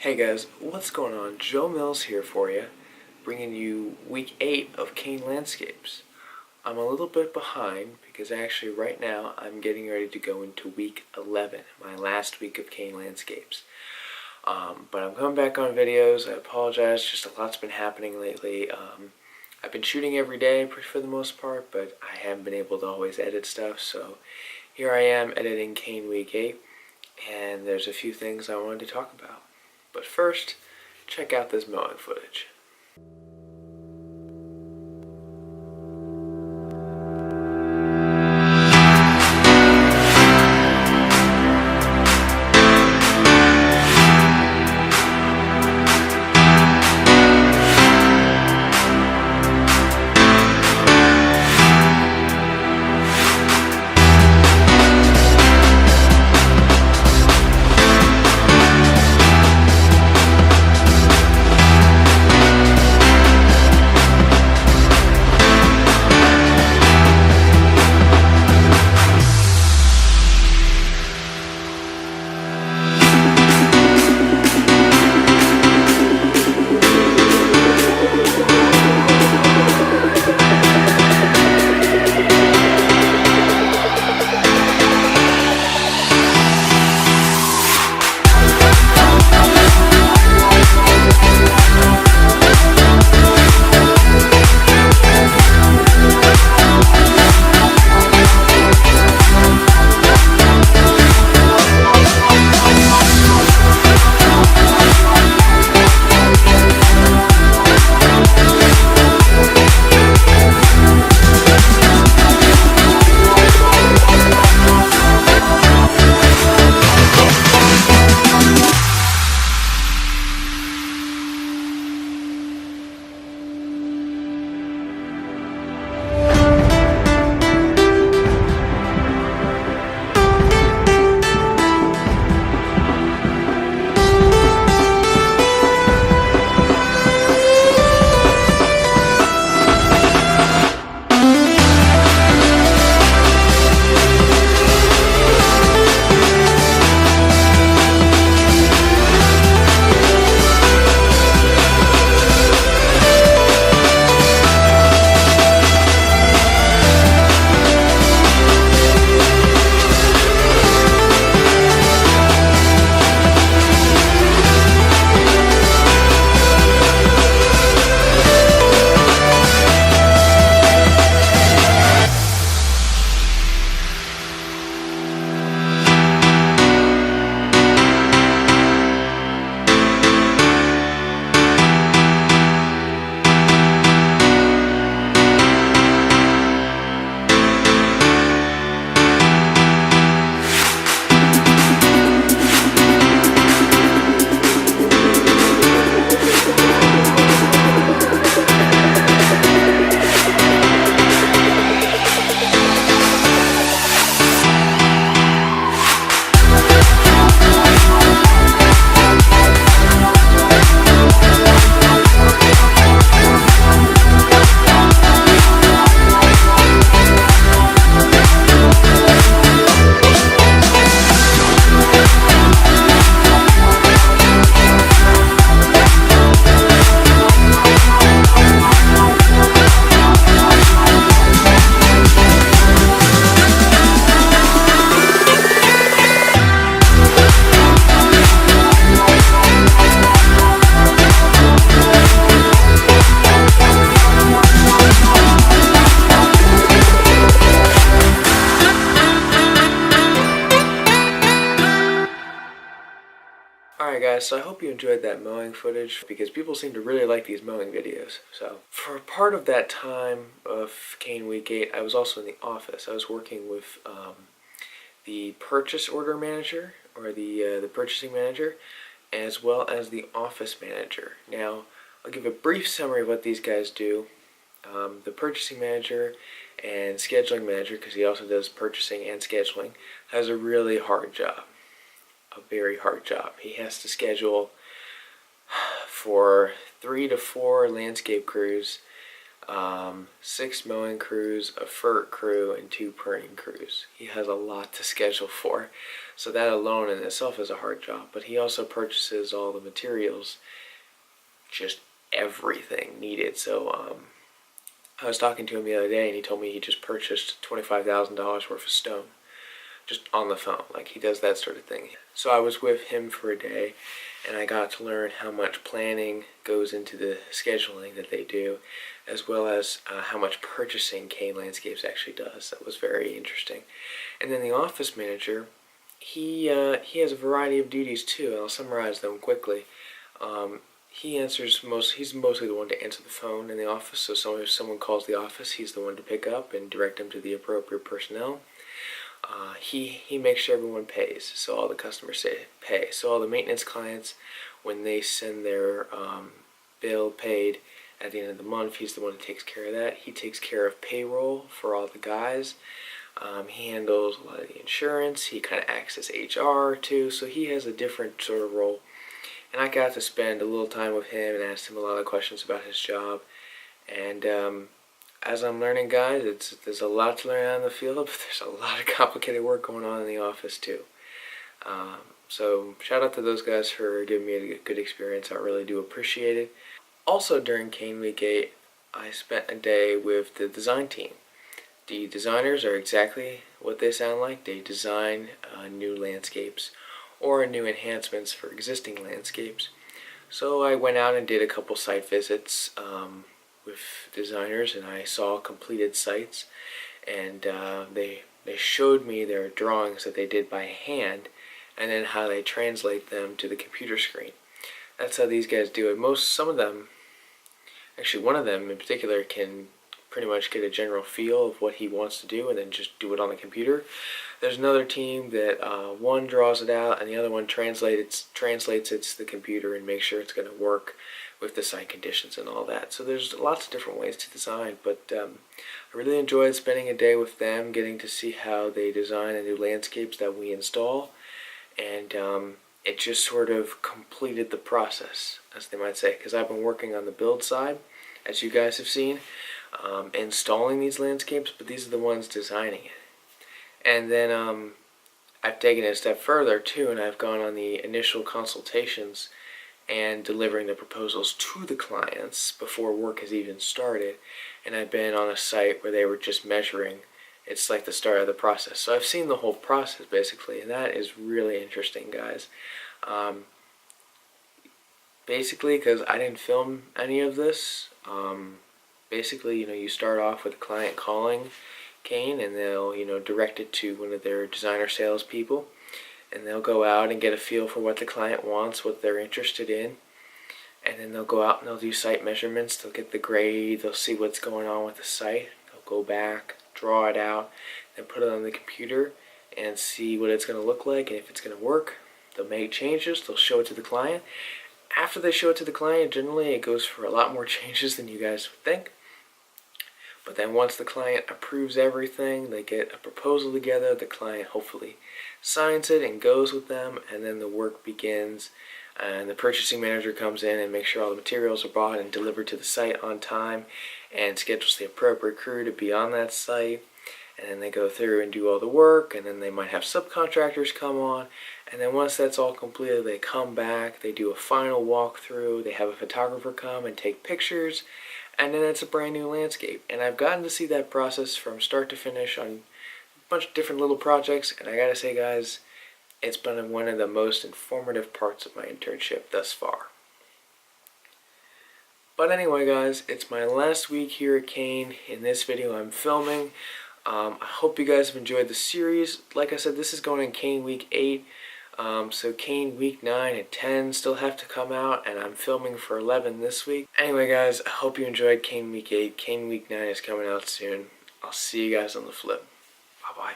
Hey guys, what's going on? Joe Mills here for you, bringing you week 8 of Kane Landscapes. I'm a little bit behind because actually right now I'm getting ready to go into week 11, my last week of Kane Landscapes. But I'm coming back on videos. I apologize, just a lot's been happening lately. I've been shooting every day for the most part, but I haven't been able to always edit stuff, so here I am editing Kane week 8, and there's a few things I wanted to talk about. But first, check out this mowing footage. Alright guys, so I hope you enjoyed that mowing footage because people seem to really like these mowing videos. So, for part of that time of Kane Week 8, I was also in the office. I was working with the purchase order manager, or the purchasing manager, as well as the office manager. Now, I'll give a brief summary of what these guys do. The purchasing manager and scheduling manager, because he also does purchasing and scheduling, has a really hard job. A very hard job. He has to schedule for 3 to 4 landscape crews 6 mowing crews, a fert crew, and 2 pruning crews. He has a lot to schedule for, so that alone in itself is a hard job. But he also purchases all the materials, just everything needed. So I was talking to him the other day, and he told me he just purchased $25,000 worth of stone, just on the phone. Like, he does that sort of thing. So I was with him for a day, and I got to learn how much planning goes into the scheduling that they do, as well as how much purchasing Kane Landscapes actually does. That was very interesting. And then the office manager, he has a variety of duties too, and I'll summarize them quickly. He's mostly the one to answer the phone in the office, so if someone calls the office, he's the one to pick up and direct them to the appropriate personnel. He makes sure everyone pays, so all the customers pay. So all the maintenance clients, when they send their bill paid at the end of the month, he's the one who takes care of that. He takes care of payroll for all the guys. He handles a lot of the insurance. He kind of acts as HR too, so he has a different sort of role. And I got to spend a little time with him and asked him a lot of questions about his job. And as I'm learning, guys, there's a lot to learn out in the field, but there's a lot of complicated work going on in the office too. So shout out to those guys for giving me a good experience. I really do appreciate it. Also during Kane Week 8, I spent a day with the design team. The designers are exactly what they sound like. They design new landscapes or new enhancements for existing landscapes. So I went out and did a couple site visits with designers, and I saw completed sites, and they showed me their drawings that they did by hand, and then how they translate them to the computer screen. That's how these guys do it. Some of them, actually one of them in particular, can pretty much get a general feel of what he wants to do and then just do it on the computer. There's another team that one draws it out and the other one translates it to the computer and makes sure it's going to work with the site conditions and all that. So there's lots of different ways to design, but I really enjoyed spending a day with them, getting to see how they design the new landscapes that we install, and it just sort of completed the process, as they might say, because I've been working on the build side, as you guys have seen, installing these landscapes, but these are the ones designing it. And then I've taken it a step further too, and I've gone on the initial consultations and delivering the proposals to the clients before work has even started. And I've been on a site where they were just measuring. It's like the start of the process. So I've seen the whole process basically, and that is really interesting, guys. Basically, because I didn't film any of this, basically, you start off with a client calling Kane, and they'll, direct it to one of their designer salespeople, and they'll go out and get a feel for what the client wants, what they're interested in, and then they'll go out and they'll do site measurements. They'll get the grade, they'll see what's going on with the site, they'll go back, draw it out, then put it on the computer and see what it's going to look like, and if it's going to work, they'll make changes, they'll show it to the client. After they show it to the client, generally it goes for a lot more changes than you guys would think. But then once the client approves everything, they get a proposal together, the client hopefully signs it and goes with them, and then the work begins, and the purchasing manager comes in and makes sure all the materials are bought and delivered to the site on time, and schedules the appropriate crew to be on that site. And then they go through and do all the work, and then they might have subcontractors come on, and then once that's all completed, they come back, they do a final walkthrough, they have a photographer come and take pictures, and then it's a brand new landscape. And I've gotten to see that process from start to finish on a bunch of different little projects, and I gotta say, guys, it's been one of the most informative parts of my internship thus far. But anyway, guys, it's my last week here at Kane. In this video I'm filming. I hope you guys have enjoyed the series. Like I said, this is going in Kane Week 8. So Kane Week 9 and 10 still have to come out, and I'm filming for 11 this week. Anyway, guys, I hope you enjoyed Kane Week 8. Kane Week 9 is coming out soon. I'll see you guys on the flip. Bye-bye.